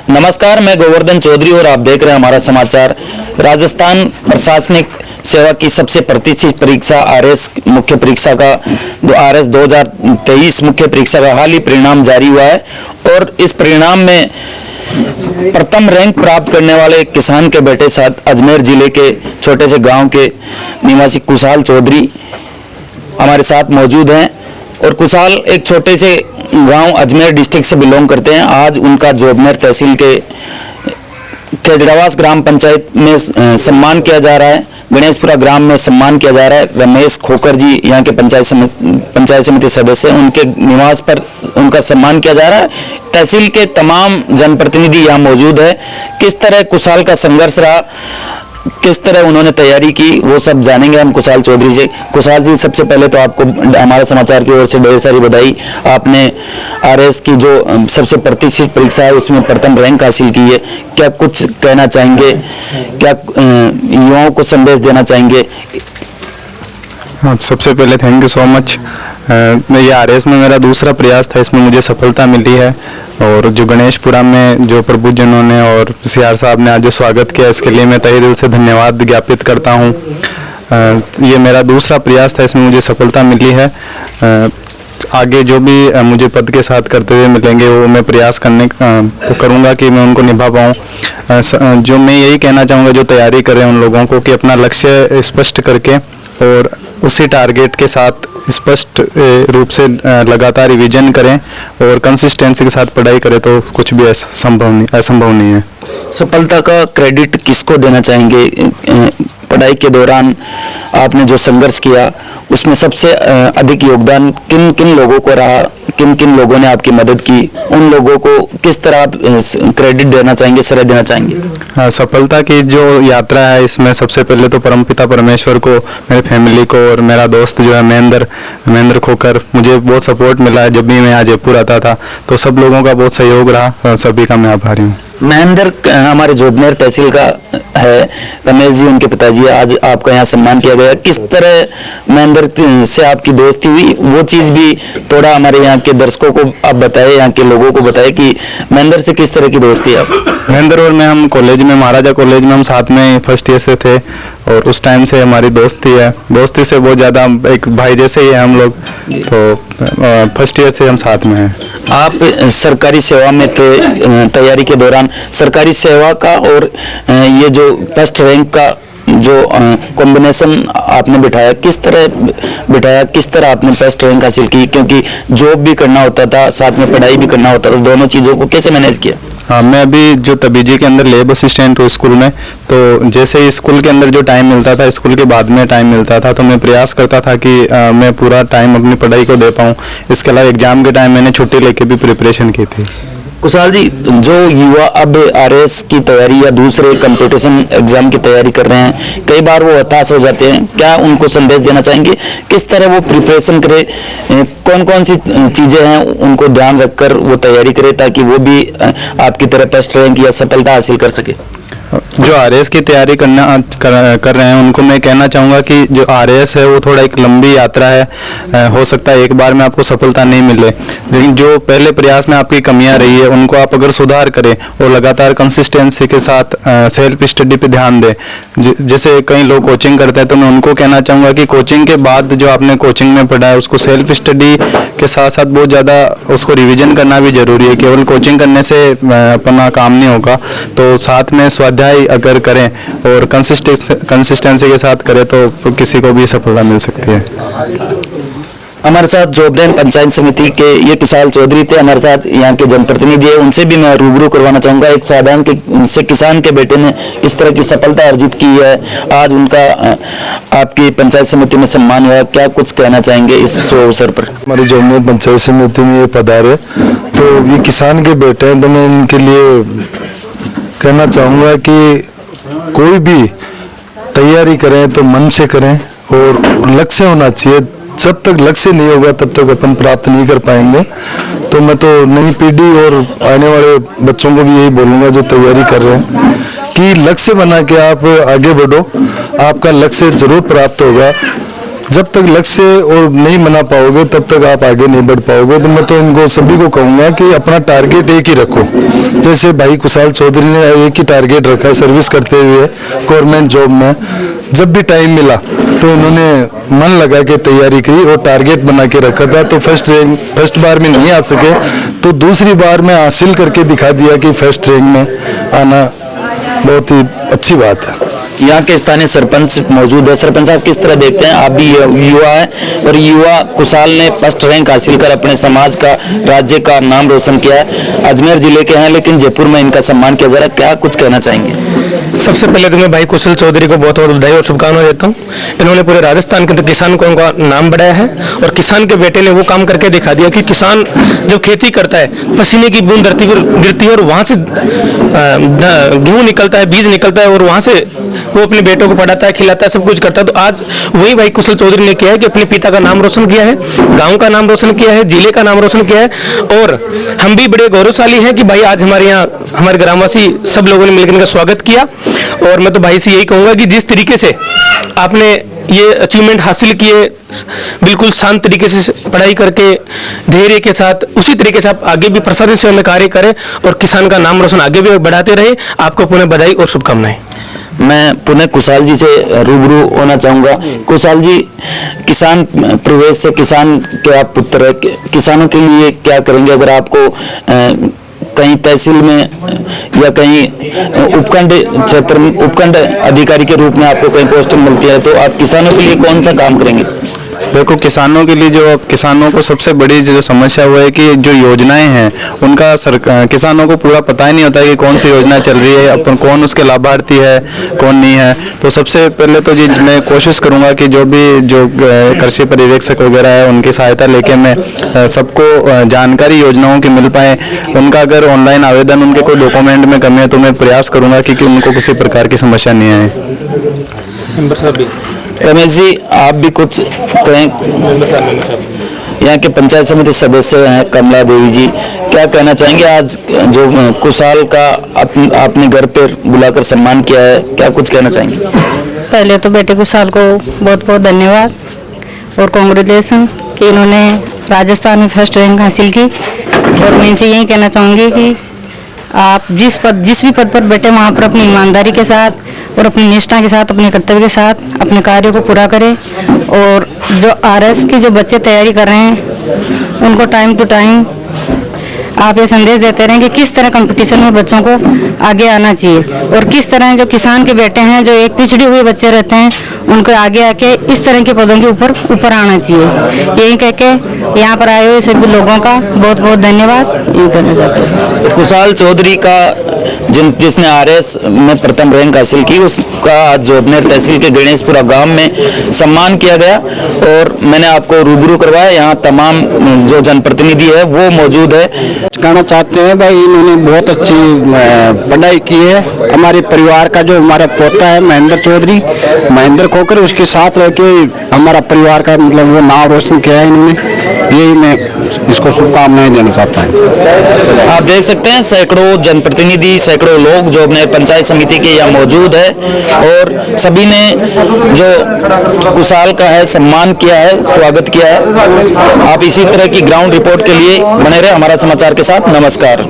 नमस्कार, मैं गोवर्धन चौधरी और आप देख रहे हैं हमारा समाचार। राजस्थान प्रशासनिक सेवा की सबसे प्रतिष्ठित परीक्षा आरएस मुख्य परीक्षा का आरएस 2023 मुख्य परीक्षा का हाल ही परिणाम जारी हुआ है और इस परिणाम में प्रथम रैंक प्राप्त करने वाले एक किसान के बेटे साथ अजमेर जिले के छोटे से गांव के निवासी कुशाल चौधरी हमारे साथ मौजूद हैं। और कुशाल एक छोटे से गांव अजमेर डिस्ट्रिक्ट से बिलोंग करते हैं। आज उनका जोबनेर तहसील के तेजड़ावास ग्राम पंचायत में सम्मान किया जा रहा है। गणेशपुरा ग्राम में सम्मान किया जा रहा है। रमेश खोकर जी यहाँ के पंचायत समिति सदस्य हैं, उनके निवास पर उनका सम्मान किया जा रहा है। तहसील के तमाम जनप्रतिनिधि यहाँ मौजूद है। किस तरह कुशाल का संघर्ष रहा, किस तरह उन्होंने तैयारी की, वो सब जानेंगे हम कुशाल चौधरी से। कुशाल जी, सबसे पहले तो आपको हमारे समाचार की ओर से ढेर सारी बधाई। आपने आरएस की जो सबसे प्रतिष्ठित परीक्षा है उसमें प्रथम रैंक हासिल की है। क्या कुछ कहना चाहेंगे, क्या युवाओं को संदेश देना चाहेंगे? हाँ, सबसे पहले थैंक यू सो मच। ये आरएस में मेरा दूसरा प्रयास था, इसमें मुझे सफलता मिली है। और जो गणेशपुरा में जो प्रभुजनों ने और सीआर साहब ने आज जो स्वागत किया, इसके लिए मैं तहे दिल से धन्यवाद ज्ञापित करता हूँ। ये मेरा दूसरा प्रयास था, इसमें मुझे सफलता मिली है। आगे जो भी मुझे पद के साथ करते हुए मिलेंगे वो मैं प्रयास करूँगा कि मैं उनको निभा पाऊँ। जो मैं यही कहना चाहूँगा जो तैयारी करें उन लोगों को कि अपना लक्ष्य स्पष्ट करके और उसी टारगेट के साथ स्पष्ट रूप से लगातार रिवीजन करें और कंसिस्टेंसी के साथ पढ़ाई करें तो कुछ भी असंभव नहीं है। सफलता का क्रेडिट किसको देना चाहेंगे? पढ़ाई के दौरान आपने जो संघर्ष किया उसमें सबसे अधिक योगदान किन किन लोगों को रहा, किन किन लोगों ने आपकी मदद की, उन लोगों को किस तरह आप क्रेडिट देना चाहेंगे, श्रेय देना चाहेंगे? हाँ, सफलता की जो यात्रा है इसमें सबसे पहले तो परमपिता परमेश्वर को, मेरे फैमिली को और मेरा दोस्त जो है महेंद्र खोकर, मुझे बहुत सपोर्ट मिला है जब भी मैं आज जयपुर आता था। तो सब लोगों का बहुत सहयोग रहा, सभी का मैं आभारी हूँ। महेंद्र हमारे जोबनेर तहसील का है, रमेश जी उनके पिताजी, आज आपका यहाँ सम्मान किया गया। किस तरह महेंद्र से आपकी दोस्ती हुई, वो चीज़ भी थोड़ा हमारे यहाँ के दर्शकों को आप बताएं, यहाँ के लोगों को बताएं कि महेंद्र से किस तरह की दोस्ती है आप? महेंद्र और मैं, हम कॉलेज में, महाराजा कॉलेज में हम साथ में फर्स्ट ईयर से थे और उस टाइम से हमारी दोस्ती है। दोस्ती से बहुत ज़्यादा एक भाई जैसे ही है हम लोग, तो फर्स्ट ईयर से हम साथ में हैं। आप सरकारी सेवा में थे, तैयारी के दौरान सरकारी सेवा का और ये जो फर्स्ट रैंक का जो कॉम्बिनेशन आपने बिठाया, किस तरह आपने फर्स्ट रैंक हासिल की? क्योंकि जॉब भी करना होता था, साथ में पढ़ाई भी करना होता था, दोनों चीज़ों को कैसे मैनेज किया? हाँ, मैं अभी जो तबीजी के अंदर लैब असिस्टेंट हूँ स्कूल में, तो जैसे ही स्कूल के अंदर जो टाइम मिलता था, स्कूल के बाद में टाइम मिलता था, तो मैं प्रयास करता था कि मैं पूरा टाइम अपनी पढ़ाई को दे पाऊँ। इसके अलावा एग्जाम के टाइम मैंने छुट्टी लेके भी प्रिपरेशन की थी। कुशाल जी, जो युवा अब आरएस की तैयारी या दूसरे कंपटीशन एग्जाम की तैयारी कर रहे हैं, कई बार वो हताश हो जाते हैं, क्या उनको संदेश देना चाहेंगे? किस तरह वो प्रिपरेशन करे, कौन कौन सी चीज़ें हैं उनको ध्यान रखकर वो तैयारी करे ताकि वो भी आपकी तरह फर्स्ट रैंक या सफलता हासिल कर सके? जो आरएस की तैयारी कर रहे हैं उनको मैं कहना चाहूँगा कि जो आरएस है वो थोड़ा एक लंबी यात्रा है। हो सकता है एक बार में आपको सफलता नहीं मिले, लेकिन जो पहले प्रयास में आपकी कमियां रही है उनको आप अगर सुधार करें और लगातार कंसिस्टेंसी के साथ सेल्फ स्टडी पे ध्यान दें। जैसे कई लोग कोचिंग करते हैं, तो मैं उनको कहना चाहूँगा कि कोचिंग के बाद जो आपने कोचिंग में पढ़ा है उसको सेल्फ स्टडी के साथ साथ बहुत ज़्यादा उसको रिविजन करना भी ज़रूरी है। केवल कोचिंग करने से अपना काम नहीं होगा, तो साथ में स्वाध्याय अगर करें और कंसिस्टेंसी के साथ करें तो किसी को भी सफलता मिल सकती है। हमारे साथ जोबनेर पंचायत समिति के ये कुशाल चौधरी थे, हमारे साथ यहाँ के जनप्रतिनिधि है, उनसे भी मैं रूबरू करवाना चाहूँगा। एक साधारण से किसान के बेटे ने इस तरह की सफलता अर्जित की है, आज उनका आपकी पंचायत समिति में सम्मान हुआ, क्या कुछ कहना चाहेंगे इस अवसर पर? हमारी जोबनेर पंचायत समिति में ये पधारे तो ये किसान के बेटे हैं, तो मैं इनके लिए कहना चाहूँगा कि कोई भी तैयारी करें तो मन से करें और लक्ष्य होना चाहिए। जब तक लक्ष्य नहीं होगा तब तक अपन प्राप्त नहीं कर पाएंगे। तो मैं तो नई पीढ़ी और आने वाले बच्चों को भी यही बोलूँगा जो तैयारी कर रहे हैं कि लक्ष्य बना के आप आगे बढ़ो, आपका लक्ष्य जरूर प्राप्त होगा। जब तक लक्ष्य और नहीं बना पाओगे तब तक आप आगे नहीं बढ़ पाओगे। तो मैं तो इनको सभी को कहूँगा कि अपना टारगेट एक ही रखो। जैसे भाई कुशाल चौधरी ने एक ही टारगेट रखा सर्विस करते हुए गवर्नमेंट जॉब में, जब भी टाइम मिला तो इन्होंने मन लगा के तैयारी की और टारगेट बना के रखा था। तो फर्स्ट बार में नहीं आ सके तो दूसरी बार में हासिल करके दिखा दिया कि फर्स्ट रैंक में आना बहुत ही अच्छी बात है। यहाँ के स्थानीय सरपंच मौजूद है। सरपंच साहब, किस तरह देखते हैं, आप भी युवा हैं और युवा कुशाल ने फर्स्ट रैंक हासिल कर अपने समाज का, राज्य का नाम रोशन किया है। अजमेर जिले के हैं लेकिन जयपुर में इनका सम्मान किया जा रहा है, क्या कुछ कहना चाहेंगे? सबसे पहले तो मैं भाई कुशल चौधरी को बहुत बहुत बधाई और शुभकामनाएं देता हूँ। इन्होंने पूरे राजस्थान के किसान को उनका नाम बढ़ाया है और किसान के बेटे ने वो काम करके दिखा दिया कि किसान जब खेती करता है पसीने की बूंद धरती पर गिरती है और वहाँ से गेहूँ निकलता है, बीज निकलता है और वहाँ से वो अपने बेटों को पढ़ाता है, खिलाता है, सब कुछ करता है। तो आज वही भाई कुशल चौधरी ने किया है कि अपने पिता का नाम रोशन किया है, गाँव का नाम रोशन किया है, जिले का नाम रोशन किया है। और हम भी बड़े गौरवशाली हैं कि भाई आज हमारे यहाँ हमारे ग्रामवासी सब लोगों ने मिलकर इनका स्वागत किया। और मैं तो भाई से यही कहूँगा कि जिस तरीके से आपने ये अचीवमेंट हासिल किए, बिल्कुल शांत तरीके से पढ़ाई करके धैर्य के साथ, उसी तरीके से आप आगे भी प्रसारित सेवा में कार्य करें और किसान का नाम रोशन आगे भी बढ़ाते रहे। आपको पुनः बधाई और शुभकामनाएं। मैं पुनः कुशाल जी से रूबरू होना चाहूँगा। कुशाल जी, किसान परिवेश से, किसान के आप पुत्र हैं, किसानों के लिए क्या करेंगे? अगर आपको कहीं तहसील में या कहीं उपखंड क्षेत्र में उपखंड अधिकारी के रूप में आपको कहीं पोस्टिंग मिलती है तो आप किसानों के लिए कौन सा काम करेंगे? देखो, किसानों के लिए जो किसानों को सबसे बड़ी जो समस्या वो है कि जो योजनाएं हैं उनका किसानों को पूरा पता ही नहीं होता कि कौन सी योजना चल रही है, अपन कौन उसके लाभार्थी है, कौन नहीं है। तो सबसे पहले तो जी मैं कोशिश करूंगा कि जो कृषि पर्यवेक्षक वगैरह है उनकी सहायता लेके मैं सबको जानकारी योजनाओं की मिल पाए। उनका अगर ऑनलाइन आवेदन, उनके कोई डॉक्यूमेंट में कमी है तो मैं प्रयास करूंगा कि उनको किसी प्रकार की समस्या नहीं आए। रमेश जी, आप भी कुछ कहें? यहाँ के पंचायत समिति सदस्य हैं कमला देवी जी, क्या कहना चाहेंगे? आज जो कुशाल का अपने घर पर बुलाकर सम्मान किया है, क्या कुछ कहना चाहेंगे? पहले तो बेटे कुशाल को बहुत बहुत धन्यवाद और कांग्रेचुलेसन कि इन्होंने राजस्थान में फर्स्ट रैंक हासिल की। और मैं इनसे यही कहना चाहूँगी कि आप जिस भी पद पर बैठे वहाँ पर अपनी ईमानदारी के साथ और अपनी निष्ठा के साथ, अपने कर्तव्य के साथ अपने कार्यों को पूरा करें। और जो आरएस के जो बच्चे तैयारी कर रहे हैं उनको टाइम टू टाइम आप ये संदेश देते रहें कि किस तरह कंपटीशन में बच्चों को आगे आना चाहिए और किस तरह जो किसान के बेटे हैं, जो एक पिछड़े हुए बच्चे रहते हैं, उनको आगे आके इस तरह के पदों के ऊपर आना चाहिए। यही कह के यहाँ पर आए हुए सभी लोगों का बहुत बहुत धन्यवाद करना चाहते हैं। कुशाल चौधरी का जिसने आरएस में प्रथम रैंक हासिल की, उसका आज जोबनेर तहसील के गणेशपुरा गांव में सम्मान किया गया और मैंने आपको रूबरू करवाया। यहाँ तमाम जो जनप्रतिनिधि है वो मौजूद है। कहना चाहते हैं भाई, इन्होंने बहुत अच्छी पढ़ाई की है। हमारे परिवार का जो हमारा पोता है महेंद्र चौधरी, महेंद्र खोकर, उसके साथ रह के हमारा परिवार का मतलब वो नाम रोशन किया है इन्होंने। यही मैं इसको शुभकामनाएं देना चाहता हूँ। आप देख सकते हैं सैकड़ों जनप्रतिनिधि, सैकड़ों लोग जो अपने पंचायत समिति के यहाँ मौजूद है और सभी ने जो कुशाल का है सम्मान किया है, स्वागत किया है। आप इसी तरह की ग्राउंड रिपोर्ट के लिए बने रहे हमारा समाचार के साथ। नमस्कार।